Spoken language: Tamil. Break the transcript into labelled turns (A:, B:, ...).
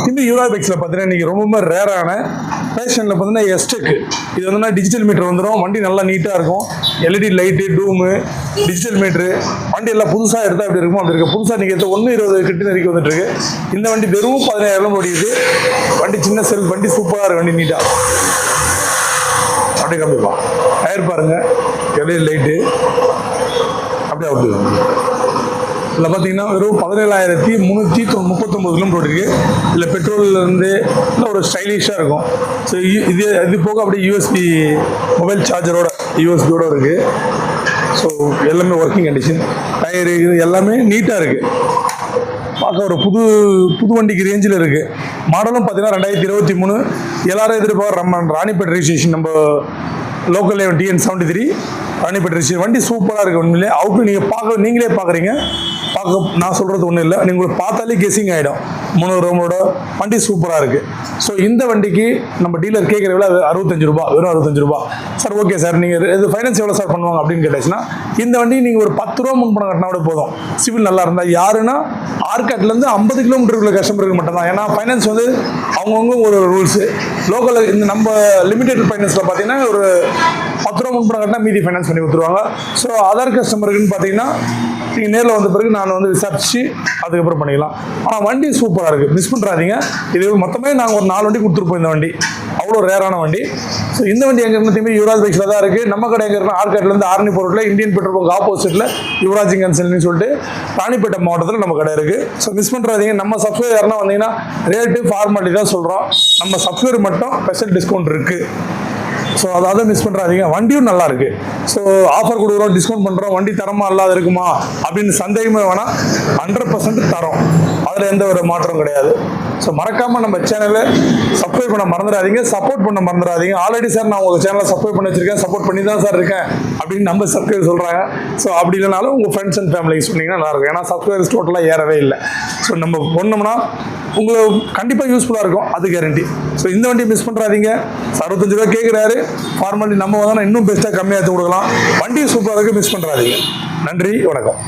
A: இந்த யூரா பைக்ஸில் பார்த்தீங்கன்னா இன்றைக்கி ரொம்ப ரேரான ஃபேஷனில் பார்த்தீங்கன்னா எஸ்டெக். இது வந்து டிஜிட்டல் மீட்டர் வந்துடும். வண்டி நல்லா நீட்டாக இருக்கும். எல்இடி லைட்டு, டூமு, டிஜிட்டல் மீட்ரு. வண்டி எல்லாம் புதுசாக எடுத்தால் அப்படி இருக்கும். அப்படி இருக்குது. புதுசாக நீங்கள் 120 கிட்ட நெருக்கி வந்துட்டுருக்கு. இந்த வண்டி வெறும் 17,000 ஓடிக்குது. வண்டி சின்ன செல், வண்டி சூப்பராக இருக்குது. வண்டி நீட்டாக அப்படியே கம்மிப்பா. டயர் பாருங்கள், எல்இடி லைட்டு அப்படியே அவுட்டு. இதில் பார்த்தீங்கன்னா வெறும் 17,339 கிலோமீட்டர் இருக்குது. இதில் பெட்ரோல்லேருந்து இல்லை ஒரு ஸ்டைலிஷாக இருக்கும். ஸோ இது போக அப்படியே யூஎஸ்பி மொபைல் சார்ஜரோட யூஎஸ்பியோட இருக்குது. ஸோ எல்லாமே ஒர்க்கிங் கண்டிஷன். டயரு இது எல்லாமே நீட்டாக இருக்குது. பார்க்க ஒரு புது வண்டிக்கு ரேஞ்சில் இருக்குது. மாடலும் பார்த்தீங்கன்னா 2023. எல்லாரும் எதிர்பார்க்க ராணிப்பேட் ரெஜிஸ்ட்ரேஷன். நம்ம லோக்கல் TN73 ராணிப்பேட் ரெஜிஸ்ட்ரேஷன். வண்டி சூப்பராக இருக்குது. உண்மையிலே அவுட்டு நீங்கள் நீங்களே பார்க்குறீங்க. நான் சொல்கிறது ஒன்றும் இல்லை. நீங்கள் உங்களுக்கு பார்த்தாலே கெஸிங் ஆகிடும். 300 ரூமோட வண்டி சூப்பராக இருக்குது. ஸோ இந்த வண்டிக்கு நம்ம டீலர் கேட்குற விலை 65 ரூபா. வெறும் 65 ரூபா. சார் ஓகே சார், நீங்கள் இது ஃபைனான்ஸ் எவ்வளோ சார் பண்ணுவாங்க அப்படின்னு கேட்டாச்சுன்னா, இந்த வண்டி நீங்கள் ஒரு 10 ரூபா முன்பணம் கட்டினா கூட போதும். சிவில் நல்லா இருந்தால். யாருன்னா ஆர்காட்லேருந்து 50 கிலோமீட்டருக்குள்ள கஸ்டமருக்கு மட்டும்தான். ஏன்னா ஃபைனான்ஸ் வந்து அவங்கவுங்க ஒரு ரூல்ஸு. லோக்கலில் இந்த நம்ம லிமிடெட் ஃபைனான்ஸில் பார்த்தீங்கன்னா ஒரு 10 ரூபா முன்பணம் கட்டினா மீதி ஃபைனான்ஸ் பண்ணி கொடுத்துருவாங்க. ஸோ அதர் கஸ்டமருக்குன்னு பார்த்தீங்கன்னா நீங்கள் நேரில் வந்த பிறகு நான் வந்து விசாரிச்சு அதுக்கப்புறம் பண்ணிக்கலாம். ஆனால் வண்டி சூப்பராக இருக்குது. மிஸ் பண்ணுறாதீங்க. இது மொத்தமே நாங்கள் ஒரு 4 வண்டி கொடுத்துருப்போம். இந்த வண்டி அவ்வளோ ரேரான வண்டி. ஸோ இந்த வண்டி எங்கே இருந்தால் யுவராஜ் பைக்ஸில் தான் இருக்குது. நம்ம கடை எங்கே இருக்குன்னா ஆர்காட்லேருந்து ஆரணி போர்ட்டில் இந்தியன் பெட்ரோல் பங்க் ஆப்போசிட்டில் யுவராஜ் கன்சல்ட்னு சொல்லிட்டு ராணிப்பேட்டை மாவட்டத்தில் நம்ம கடை இருக்குது. ஸோ மிஸ் பண்ணுறாதீங்க. நம்ம சப்ஸ்கிரைபர் யாருன்னா வந்தீங்கன்னா ரேட்டு ஃபார்மாலிட்டி தான் சொல்கிறோம். நம்ம சப்ஸ்கிரைபர் மட்டும் ஸ்பெஷல் டிஸ்கவுண்ட் இருக்குது. ஸோ அதாவது மிஸ் பண்ணுறாதீங்க. வண்டியும் நல்லா இருக்குது. ஸோ ஆஃபர் கொடுக்குறோம், டிஸ்கவுண்ட் பண்ணுறோம், வண்டி தரமாக இல்லாத இருக்குமா அப்படின்னு சந்தேகமே வேணாம். 100% தரோம். அதில் எந்த ஒரு மாற்றம் கிடையாது. ஸோ மறக்காமல் நம்ம சேனலை சப்ஸ்கிரைப் பண்ண மறந்துடாதீங்க. சப்போர்ட் பண்ண மறந்துடாதீங்க. ஆல்ரெடி சார் நான் உங்கள் சேனலை சப்ஸ்கிரைப் பண்ணி வச்சிருக்கேன், சப்போர்ட் பண்ணி தான் சார் இருக்கேன் அப்படின்னு நம்ம சப்ஸ்கிரைப் சொல்கிறாங்க. ஸோ அப்படி இல்லைனாலும் உங்கள் ஃப்ரெண்ட்ஸ் அண்ட் ஃபேமிலிக்கு சொன்னீங்கன்னா நல்லாயிருக்கும். ஏன்னா சப்ஸ்கிரைபர்ஸ் டோட்டலாக ஏறவே இல்லை. ஸோ நம்ம பண்ணோம்னா உங்களுக்கு கண்டிப்பாக யூஸ்ஃபுல்லாக இருக்கும். அது கேரண்டி. ஸோ இந்த வண்டியை மிஸ் பண்ணுறாதீங்க. 65 ரூபா கேட்குறாரு. ஃபார்மாலிட்டி நம்ம வந்தால் இன்னும் பெஸ்ட்டாக கம்மியாக எடுத்து கொடுக்கலாம். வண்டி சூப்பராக இருக்குது. மிஸ் பண்ணுறாதீங்க. நன்றி, வணக்கம்.